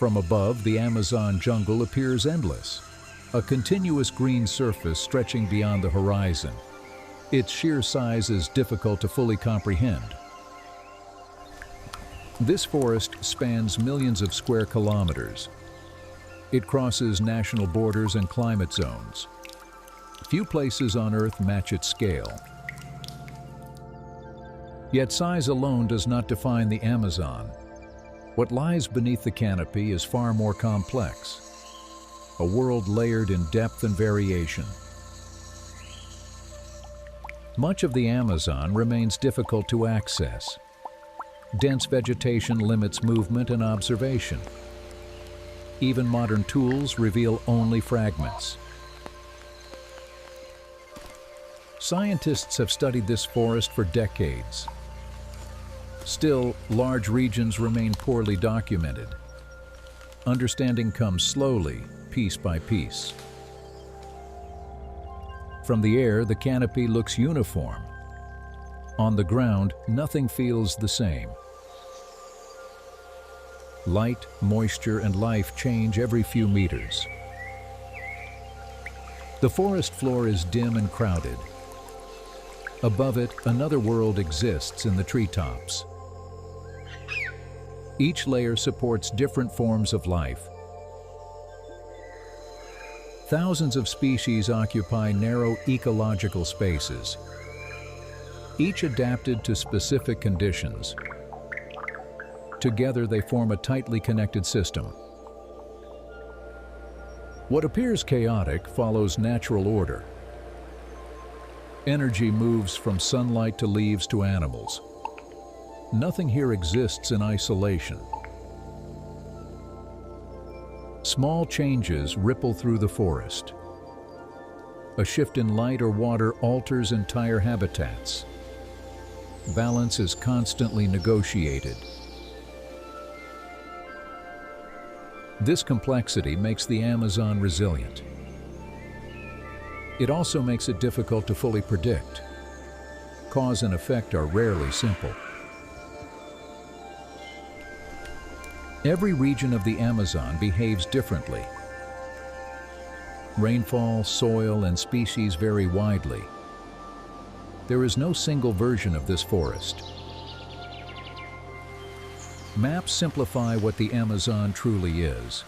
From above, the Amazon jungle appears endless, a continuous green surface stretching beyond the horizon. Its sheer size is difficult to fully comprehend. This forest spans millions of square kilometers. It crosses national borders and climate zones. Few places on Earth match its scale. Yet size alone does not define the Amazon. What lies beneath the canopy is far more complex, a world layered in depth and variation. Much of the Amazon remains difficult to access. Dense vegetation limits movement and observation. Even modern tools reveal only fragments. Scientists have studied this forest for decades. Still, large regions remain poorly documented. Understanding comes slowly, piece by piece. From the air, the canopy looks uniform. On the ground, nothing feels the same. Light, moisture, and life change every few meters. The forest floor is dim and crowded. Above it, another world exists in the treetops. Each layer supports different forms of life. Thousands of species occupy narrow ecological spaces, each adapted to specific conditions. Together, they form a tightly connected system. What appears chaotic follows natural order. Energy moves from sunlight to leaves to animals. Nothing here exists in isolation. Small changes ripple through the forest. A shift in light or water alters entire habitats. Balance is constantly negotiated. This complexity makes the Amazon resilient. It also makes it difficult to fully predict. Cause and effect are rarely simple. Every region of the Amazon behaves differently. Rainfall, soil, and species vary widely. There is no single version of this forest. Maps simplify what the Amazon truly is.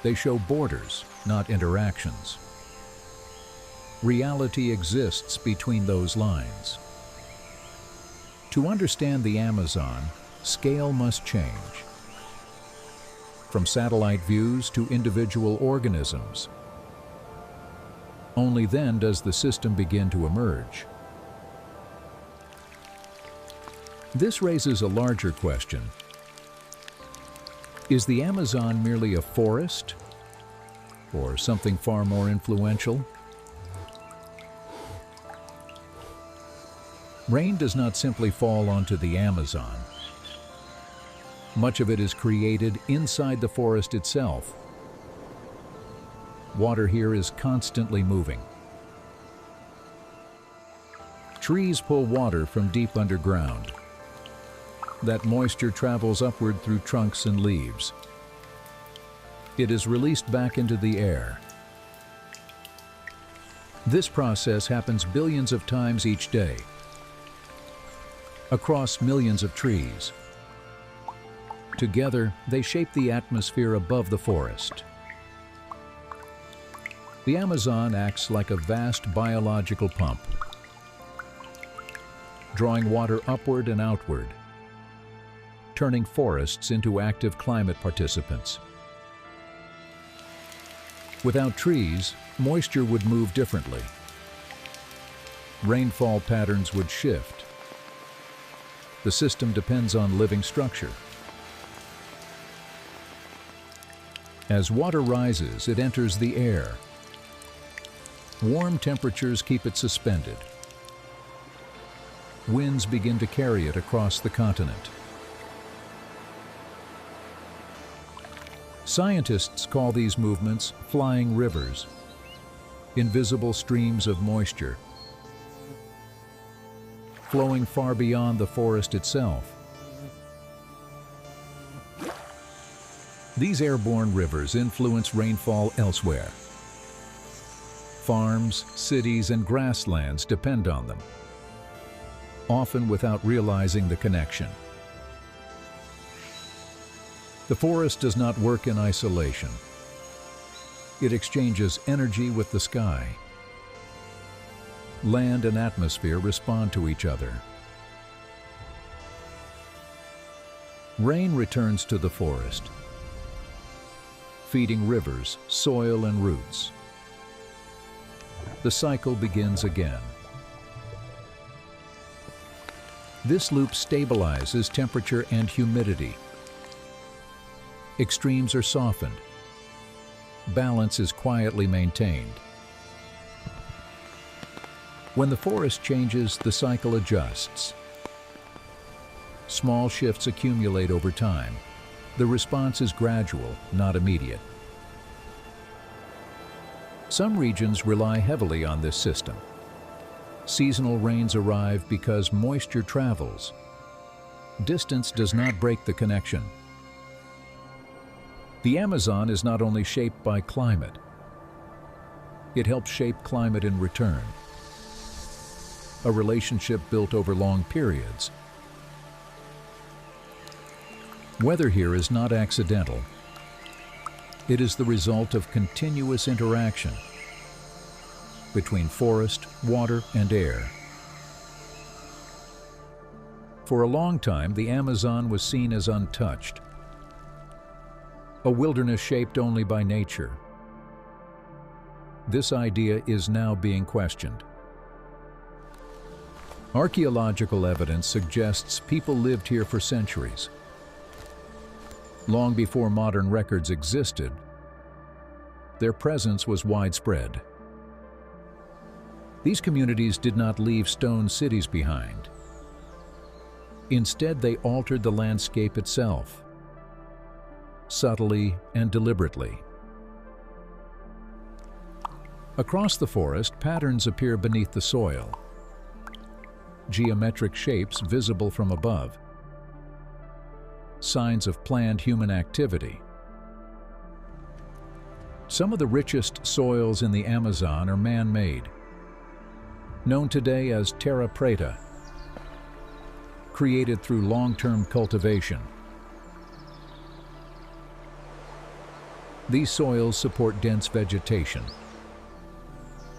They show borders, not interactions. Reality exists between those lines. To understand the Amazon, scale must change. From satellite views to individual organisms. Only then does the system begin to emerge. This raises a larger question. Is the Amazon merely a forest, or something far more influential? Rain does not simply fall onto the Amazon. Much of it is created inside the forest itself. Water here is constantly moving. Trees pull water from deep underground. That moisture travels upward through trunks and leaves. It is released back into the air. This process happens billions of times each day, across millions of trees. Together, they shape the atmosphere above the forest. The Amazon acts like a vast biological pump, drawing water upward and outward, turning forests into active climate participants. Without trees, moisture would move differently. Rainfall patterns would shift. The system depends on living structure. As water rises, it enters the air. Warm temperatures keep it suspended. Winds begin to carry it across the continent. Scientists call these movements flying rivers, invisible streams of moisture, flowing far beyond the forest itself. These airborne rivers influence rainfall elsewhere. Farms, cities, and grasslands depend on them, often without realizing the connection. The forest does not work in isolation. It exchanges energy with the sky. Land and atmosphere respond to each other. Rain returns to the forest, feeding rivers, soil, and roots. The cycle begins again. This loop stabilizes temperature and humidity. Extremes are softened. Balance is quietly maintained. When the forest changes, the cycle adjusts. Small shifts accumulate over time. The response is gradual, not immediate. Some regions rely heavily on this system. Seasonal rains arrive because moisture travels. Distance does not break the connection. The Amazon is not only shaped by climate, it helps shape climate in return. A relationship built over long periods. Weather here is not accidental. It is the result of continuous interaction between forest, water, and air. For a long time, the Amazon was seen as untouched, a wilderness shaped only by nature. This idea is now being questioned. Archaeological evidence suggests people lived here for centuries. Long before modern records existed, their presence was widespread. These communities did not leave stone cities behind. Instead, they altered the landscape itself, subtly and deliberately. Across the forest, patterns appear beneath the soil, geometric shapes visible from above, signs of planned human activity. Some of the richest soils in the Amazon are man-made, known today as terra preta, created through long-term cultivation. These soils support dense vegetation.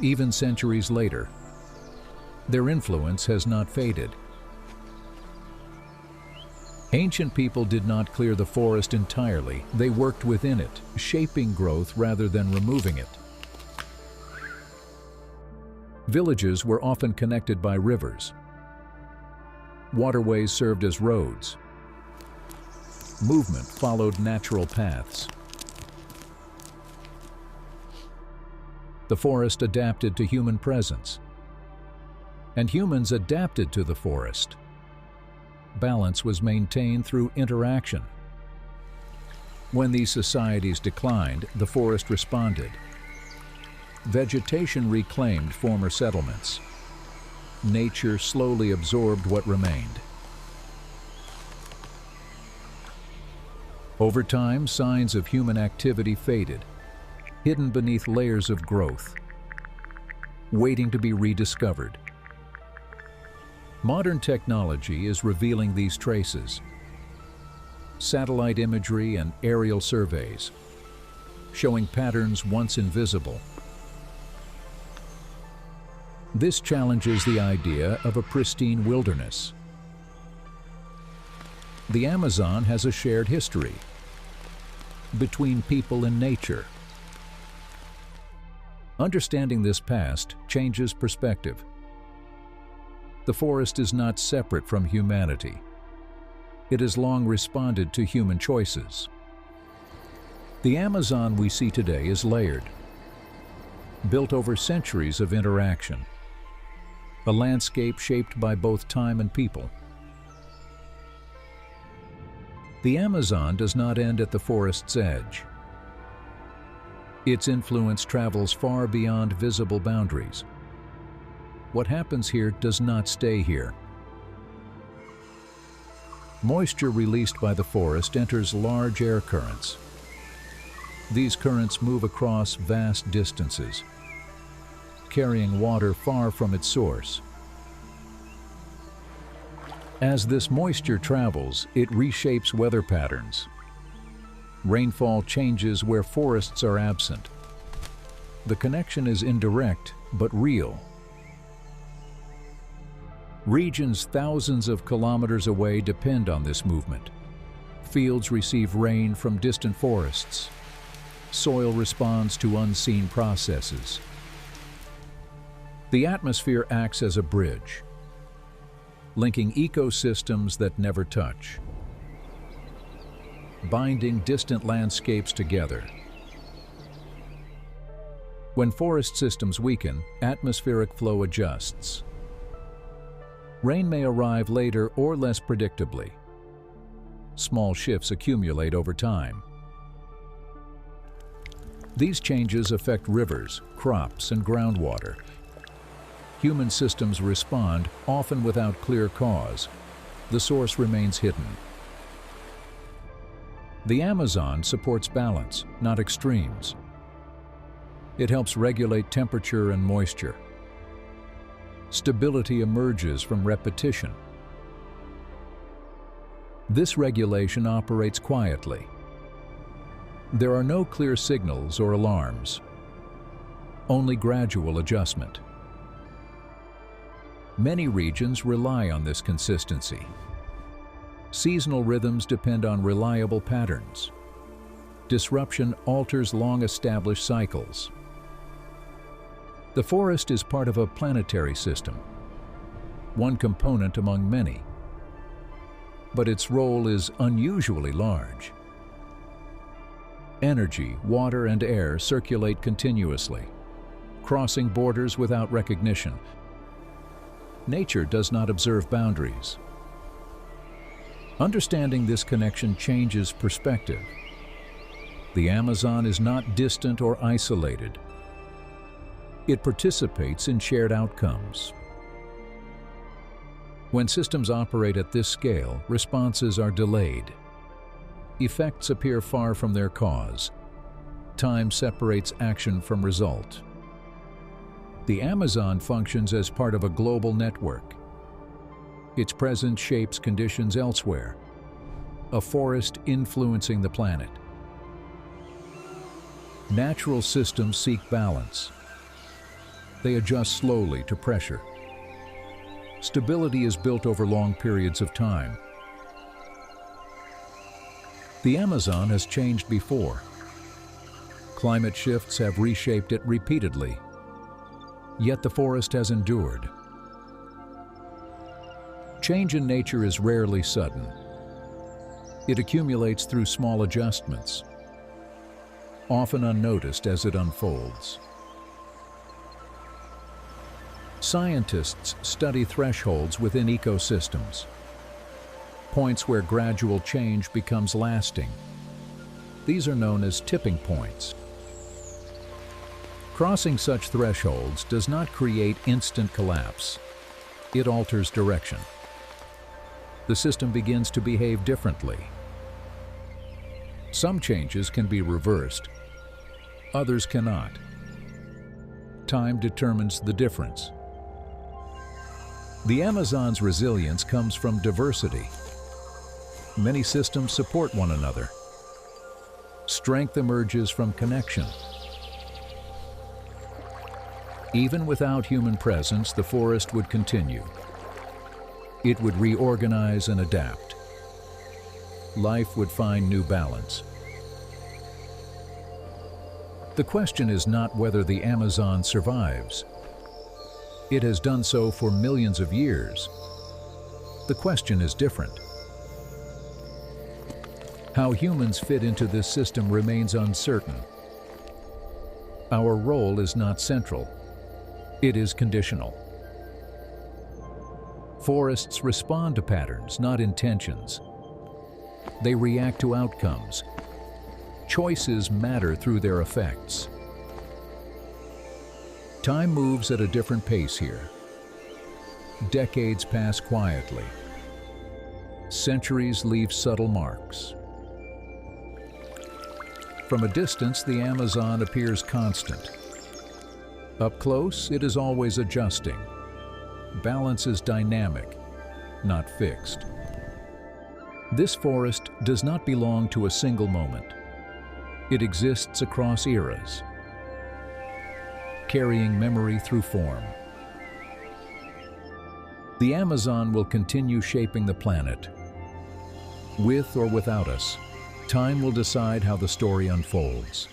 Even centuries later, their influence has not faded. Ancient people did not clear the forest entirely. They worked within it, shaping growth rather than removing it. Villages were often connected by rivers. Waterways served as roads. Movement followed natural paths. The forest adapted to human presence, and humans adapted to the forest. Balance was maintained through interaction. When these societies declined, the forest responded. Vegetation reclaimed former settlements. Nature slowly absorbed what remained. Over time, signs of human activity faded, hidden beneath layers of growth, waiting to be rediscovered. Modern technology is revealing these traces. Satellite imagery and aerial surveys, showing patterns once invisible. This challenges the idea of a pristine wilderness. The Amazon has a shared history between people and nature. Understanding this past changes perspective. The forest is not separate from humanity. It has long responded to human choices. The Amazon we see today is layered, built over centuries of interaction, a landscape shaped by both time and people. The Amazon does not end at the forest's edge. Its influence travels far beyond visible boundaries. What happens here does not stay here. Moisture released by the forest enters large air currents, These currents move across vast distances, carrying water far from its source. As this moisture travels, it reshapes weather patterns. Rainfall changes where forests are absent. The connection is indirect, but real. Regions thousands of kilometers away depend on this movement. Fields receive rain from distant forests. Soil responds to unseen processes. The atmosphere acts as a bridge, linking ecosystems that never touch, binding distant landscapes together. When forest systems weaken, atmospheric flow adjusts. Rain may arrive later or less predictably. Small shifts accumulate over time. These changes affect rivers, crops, and groundwater. Human systems respond, often without clear cause. The source remains hidden. The Amazon supports balance, not extremes. It helps regulate temperature and moisture. Stability emerges from repetition. This regulation operates quietly. There are no clear signals or alarms, only gradual adjustment. Many regions rely on this consistency. Seasonal rhythms depend on reliable patterns. Disruption alters long-established cycles. The forest is part of a planetary system, one component among many. But its role is unusually large. Energy, water, and air circulate continuously, crossing borders without recognition. Nature does not observe boundaries. Understanding this connection changes perspective. The Amazon is not distant or isolated. It participates in shared outcomes. When systems operate at this scale, responses are delayed. Effects appear far from their cause. Time separates action from result. The Amazon functions as part of a global network. Its presence shapes conditions elsewhere, a forest influencing the planet. Natural systems seek balance. They adjust slowly to pressure. Stability is built over long periods of time. The Amazon has changed before. Climate shifts have reshaped it repeatedly. Yet the forest has endured. Change in nature is rarely sudden. It accumulates through small adjustments, often unnoticed as it unfolds. Scientists study thresholds within ecosystems, points where gradual change becomes lasting. These are known as tipping points. Crossing such thresholds does not create instant collapse. It alters direction. The system begins to behave differently. Some changes can be reversed, others cannot. Time determines the difference. The Amazon's resilience comes from diversity. Many systems support one another. Strength emerges from connection. Even without human presence, the forest would continue. It would reorganize and adapt. Life would find new balance. The question is not whether the Amazon survives. It has done so for millions of years. The question is different. How humans fit into this system remains uncertain. Our role is not central. It is conditional. Forests respond to patterns, not intentions. They react to outcomes. Choices matter through their effects. Time moves at a different pace here. Decades pass quietly. Centuries leave subtle marks. From a distance, the Amazon appears constant. Up close, it is always adjusting. Balance is dynamic, not fixed. This forest does not belong to a single moment. It exists across eras, carrying memory through form. The Amazon will continue shaping the planet. With or without us, time will decide how the story unfolds.